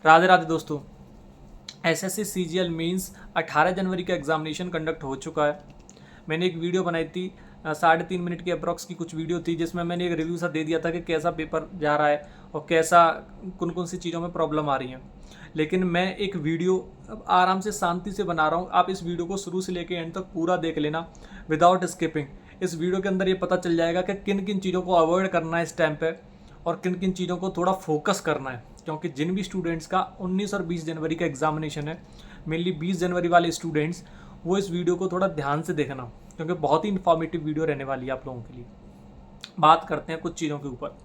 राधे राधे दोस्तों। SSC CGL means 18 जनवरी का examination conduct हो चुका है। मैंने एक वीडियो बनाई थी 3.5 मिनट की अप्रॉक्स की कुछ वीडियो थी, जिसमें मैंने एक रिव्यू सा दे दिया था कि कैसा पेपर जा रहा है और कैसा कौन कौन सी चीज़ों में प्रॉब्लम आ रही है। लेकिन मैं एक वीडियो अब आराम से शांति से बना रहा हूँ। आप इस वीडियो को शुरू से लेकर एंड तक पूरा देख लेना विदाउट स्किपिंग। इस वीडियो के अंदर ये पता चल जाएगा कि किन किन चीज़ों को अवॉइड करना है इस टाइम पे और किन किन चीज़ों को थोड़ा फोकस करना है, क्योंकि जिन भी स्टूडेंट्स का 19 और 20 जनवरी का एग्जामिनेशन है, मेनली 20 जनवरी वाले स्टूडेंट्स, वो इस वीडियो को थोड़ा ध्यान से देखना, क्योंकि बहुत ही इन्फॉर्मेटिव वीडियो रहने वाली है आप लोगों के लिए। बात करते हैं कुछ चीज़ों के ऊपर।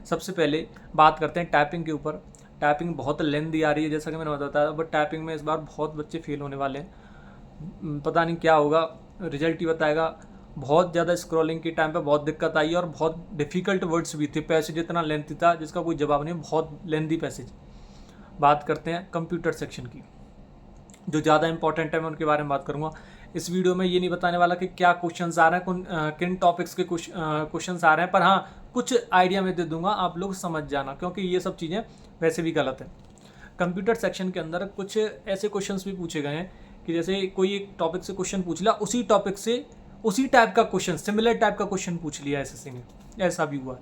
सबसे पहले बात करते हैं टाइपिंग के ऊपर। टाइपिंग बहुत लेंदी आ रही है, जैसा कि मैंने बताया, बट टाइपिंग में इस बार बहुत बच्चे फेल होने वाले हैं। पता नहीं क्या होगा, रिजल्ट ही बताएगा। बहुत ज़्यादा स्क्रॉलिंग के टाइम पे बहुत दिक्कत आई और बहुत डिफ़िकल्ट वर्ड्स भी थे। पैसेज इतना लेंथी था जिसका कोई जवाब नहीं, बहुत लेंथी पैसेज। बात करते हैं कंप्यूटर सेक्शन की, जो ज़्यादा इंपॉर्टेंट है, मैं उनके बारे में बात करूँगा। इस वीडियो में ये नहीं बताने वाला कि क्या क्वेश्चंस आ रहे हैं, किन टॉपिक्स के क्वेश्चंस आ रहे हैं, पर हाँ कुछ आइडिया मैं दे दूंगा, आप लोग समझ जाना, क्योंकि ये सब चीज़ें वैसे भी गलत है। कंप्यूटर सेक्शन के अंदर कुछ ऐसे क्वेश्चंस भी पूछे गए हैं कि जैसे कोई एक टॉपिक से क्वेश्चन पूछ लिया, उसी टॉपिक से उसी टाइप का क्वेश्चन, सिमिलर टाइप का क्वेश्चन पूछ लिया एसएससी ने, ऐसा भी हुआ।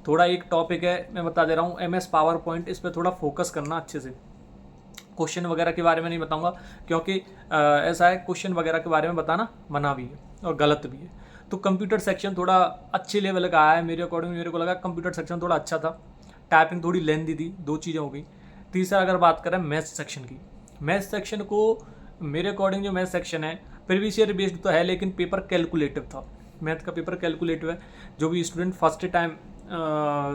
थोड़ा एक टॉपिक है, मैं बता दे रहा हूँ, एमएस पावर पॉइंट, इस पर थोड़ा फोकस करना अच्छे से। क्वेश्चन वगैरह के बारे में नहीं बताऊंगा, क्योंकि ऐसा है, क्वेश्चन वगैरह के बारे में बताना मना भी है और गलत भी है। तो कंप्यूटर सेक्शन थोड़ा अच्छे लेवल का आया है मेरे अकॉर्डिंग। मेरे को लगा कंप्यूटर सेक्शन थोड़ा अच्छा था। टाइपिंग थोड़ी लेंदी थी, दो चीज़ें हो गई। तीसरा अगर बात करें मैथ्स सेक्शन की, मैथ्स सेक्शन को मेरे अकॉर्डिंग जो मैथ्स सेक्शन है प्रीवियस ईयर बेस्ड तो है, लेकिन पेपर कैलकुलेटिव था। मैथ का पेपर कैलकुलेटिव है। जो भी student first time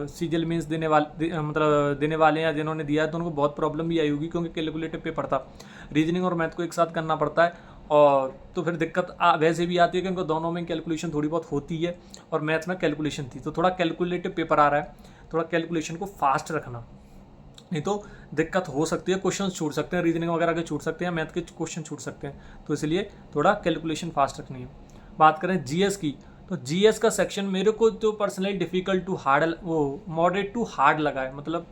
CGL means मतलब देने वाले हैं या जिन्होंने दिया है, तो उनको बहुत प्रॉब्लम भी आई होगी, क्योंकि कैलकुलेटिव पेपर था। रीजनिंग और मैथ को एक साथ करना पड़ता है, और तो फिर दिक्कत वैसे भी आती है, क्योंकि दोनों में कैलकुलेशन थोड़ी बहुत होती है, और मैथ में कैलकुलेशन थी, तो थोड़ा कैलकुलेटिव पेपर आ रहा है। थोड़ा कैलकुलेशन को फास्ट रखना, नहीं तो दिक्कत हो सकती है, क्वेश्चन छूट सकते हैं, रीजनिंग वगैरह के छूट सकते हैं, मैथ के क्वेश्चन छूट सकते हैं, तो इसलिए थोड़ा कैलकुलेशन फास्ट रखनी है। बात करें जीएस की, तो जीएस का सेक्शन मेरे को तो पर्सनली डिफ़िकल्ट टू हार्ड, वो मॉडरेट टू हार्ड लगा है, मतलब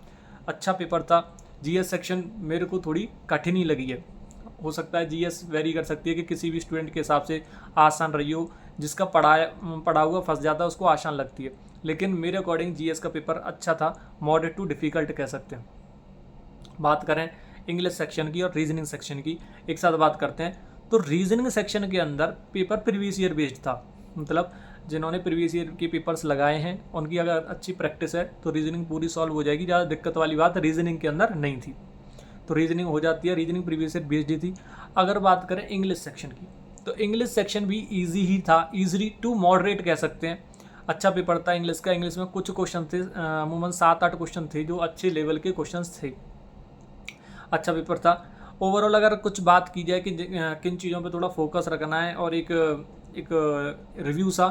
अच्छा पेपर था। जीएस सेक्शन मेरे को थोड़ी कठिन ही लगी है। हो सकता है जीएस वेरी कर सकती है कि किसी भी स्टूडेंट के हिसाब से आसान रही हो, जिसका पढ़ा हुआ फंस जाता है उसको आसान लगती है, लेकिन मेरे अकॉर्डिंग जीएस का पेपर अच्छा था, मॉडरेट टू डिफ़िकल्ट कह सकते हैं। बात करें इंग्लिश सेक्शन की और रीजनिंग सेक्शन की, एक साथ बात करते हैं। तो रीजनिंग सेक्शन के अंदर पेपर प्रीवियस ईयर बेस्ड था, मतलब जिन्होंने प्रीवियस ईयर के पेपर्स लगाए हैं उनकी अगर अच्छी प्रैक्टिस है तो रीजनिंग पूरी सॉल्व हो जाएगी। ज़्यादा दिक्कत वाली बात रीजनिंग के अंदर नहीं थी, तो रीजनिंग हो जाती है। रीजनिंग प्रीवियस ईयर बेस्ड ही थी। अगर बात करें इंग्लिश सेक्शन की, तो इंग्लिश सेक्शन भी ईजी ही था, ईजी टू मॉडरेट कह सकते हैं। अच्छा पेपर था इंग्लिश का। इंग्लिश में कुछ क्वेश्चन थे, अमूमन 7-8 क्वेश्चन थे जो अच्छे लेवल के क्वेश्चन थे। अच्छा पेपर था ओवरऑल। अगर कुछ बात की जाए कि किन चीज़ों पे थोड़ा फोकस रखना है और एक एक रिव्यू सा,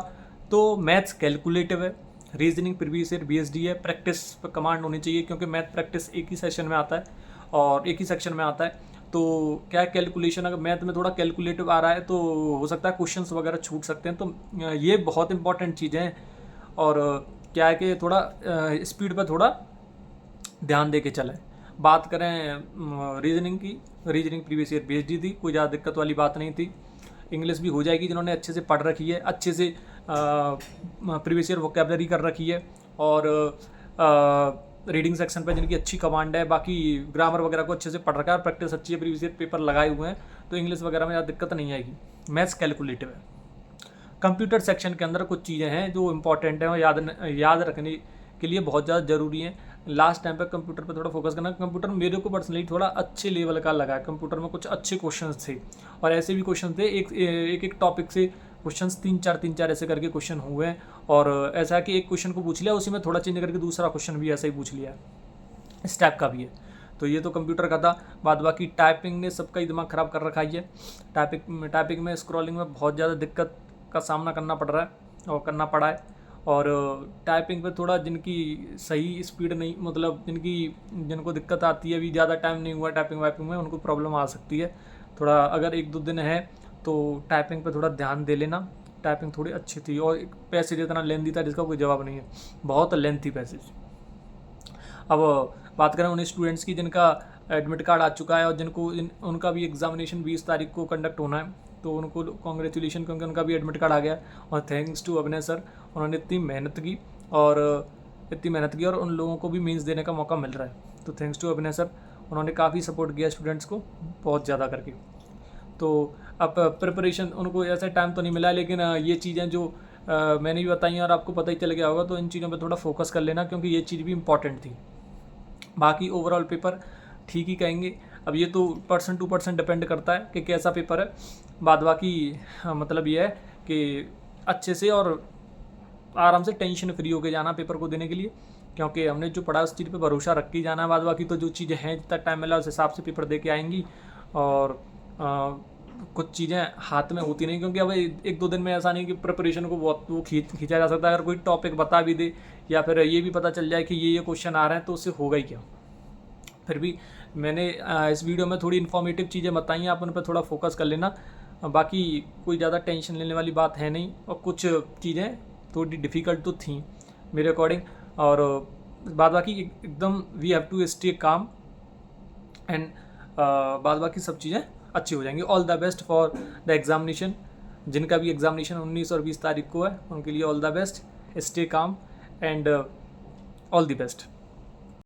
तो मैथ्स कैलकुलेटिव है, रीजनिंग प्रीवियस ईयर बीएसडी है, प्रैक्टिस पर कमांड होनी चाहिए, क्योंकि मैथ प्रैक्टिस एक ही सेशन में आता है और एक ही सेक्शन में आता है। तो क्या कैलकुलेशन, अगर मैथ में थोड़ा कैलकुलेटिव आ रहा है तो हो सकता है क्वेश्चंस वगैरह छूट सकते हैं, तो ये बहुत इंपॉर्टेंट चीज़ें हैं। और क्या है कि थोड़ा स्पीड पर थोड़ा ध्यान दे के चलें। बात करें रीजनिंग की, रीजनिंग प्रीवियस ईयर बेस्ड ही थी, कोई ज़्यादा दिक्कत वाली बात नहीं थी। इंग्लिश भी हो जाएगी जिन्होंने अच्छे से पढ़ रखी है, अच्छे से प्रीवियस ईयर वोकेबलरी कर रखी है, और रीडिंग सेक्शन पर जिनकी अच्छी कमांड है, बाकी ग्रामर वगैरह को अच्छे से पढ़ रखा है, प्रैक्टिस अच्छी है, प्रीवियस ईयर पेपर लगाए हुए हैं, तो इंग्लिश वगैरह में ज़्यादा दिक्कत नहीं आएगी। मैथ्स कैलकुलेटिव है। कंप्यूटर सेक्शन के अंदर कुछ चीज़ें हैं जो इंपॉर्टेंट हैं और याद रखने के लिए बहुत ज़्यादा ज़रूरी है। लास्ट टाइम पे कंप्यूटर पे थोड़ा फोकस करना। कंप्यूटर मेरे को पर्सनली थोड़ा अच्छे लेवल का लगा है। कंप्यूटर में कुछ अच्छे क्वेश्चंस थे, और ऐसे भी क्वेश्चन थे, एक टॉपिक से क्वेश्चंस 3-4 ऐसे करके क्वेश्चन हुए हैं, और ऐसा है कि एक क्वेश्चन को पूछ लिया, उसी में थोड़ा चेंज करके दूसरा क्वेश्चन भी ऐसा ही पूछ लिया, इस टाइप का भी है। तो ये तो कंप्यूटर का था। बाद बाकी टाइपिंग ने सबका ही दिमाग ख़राब कर रखा है। टाइपिंग में स्क्रॉलिंग में बहुत ज़्यादा दिक्कत का सामना करना पड़ रहा है और करना पड़ा है। और टाइपिंग पे थोड़ा जिनकी सही स्पीड नहीं, मतलब जिनको दिक्कत आती है, अभी ज़्यादा टाइम नहीं हुआ टाइपिंग वाइपिंग में, उनको प्रॉब्लम आ सकती है। थोड़ा अगर 1-2 दिन है तो टाइपिंग पे थोड़ा ध्यान दे लेना। टाइपिंग थोड़ी अच्छी थी, और पैसेज इतना लेंथी था जिसका कोई जवाब नहीं है, बहुत लेंथी पैसेज। अब बात करें उन स्टूडेंट्स की जिनका एडमिट कार्ड आ चुका है और उनका भी एग्जामिनेशन 20 तारीख को कंडक्ट होना है, तो उनको कॉन्ग्रेचुलेशन, क्योंकि उनका भी एडमिट कार्ड आ गया। और थैंक्स टू अभिनय सर, उन्होंने इतनी मेहनत की और उन लोगों को भी मीन्स देने का मौका मिल रहा है। तो थैंक्स टू अभिनय सर, उन्होंने काफ़ी सपोर्ट किया स्टूडेंट्स को बहुत ज़्यादा करके। तो अब प्रिपरेशन उनको ऐसा टाइम तो नहीं मिला, लेकिन ये चीज़ें जो मैंने भी बताई हैं और आपको पता ही चल गया होगा, तो इन चीज़ों पर थोड़ा फोकस कर लेना, क्योंकि ये चीज़ भी इम्पॉर्टेंट थी। बाकी ओवरऑल पेपर ठीक ही कहेंगे। अब ये तो पर्सन टू पर्सन डिपेंड करता है कि कैसा पेपर है। बाद बाकी मतलब ये है कि अच्छे से और आराम से टेंशन फ्री होके जाना पेपर को देने के लिए, क्योंकि हमने जो पढ़ा उस चीज़ पे भरोसा रख के जाना है। बाद बाकी तो जो चीज़ें हैं, जितना टाइम मिला उस हिसाब से पेपर दे के आएंगी। और कुछ चीज़ें हाथ में होती नहीं, क्योंकि अब 1-2 दिन में ऐसा नहीं कि प्रिपरेशन को बहुत वो खींचा जा सकता है। अगर कोई टॉपिक बता भी दे या फिर ये भी पता चल जाए कि ये क्वेश्चन आ रहे हैं, तो उससे होगा ही क्या। फिर भी मैंने इस वीडियो में थोड़ी इन्फॉर्मेटिव चीज़ें बताई हैं, आप उन पर थोड़ा फोकस कर लेना। बाकी कोई ज़्यादा टेंशन लेने वाली बात है नहीं, और कुछ चीज़ें थोड़ी डिफ़िकल्ट तो थी मेरे अकॉर्डिंग। और बाद बाकी एकदम we have to stay calm and बाद बाकी सब चीज़ें अच्छी हो जाएंगी। All the best for the examination. जिनका भी एग्जामिनेशन 19 और 20 तारीख को है, उनके लिए all the best, stay calm and all the best.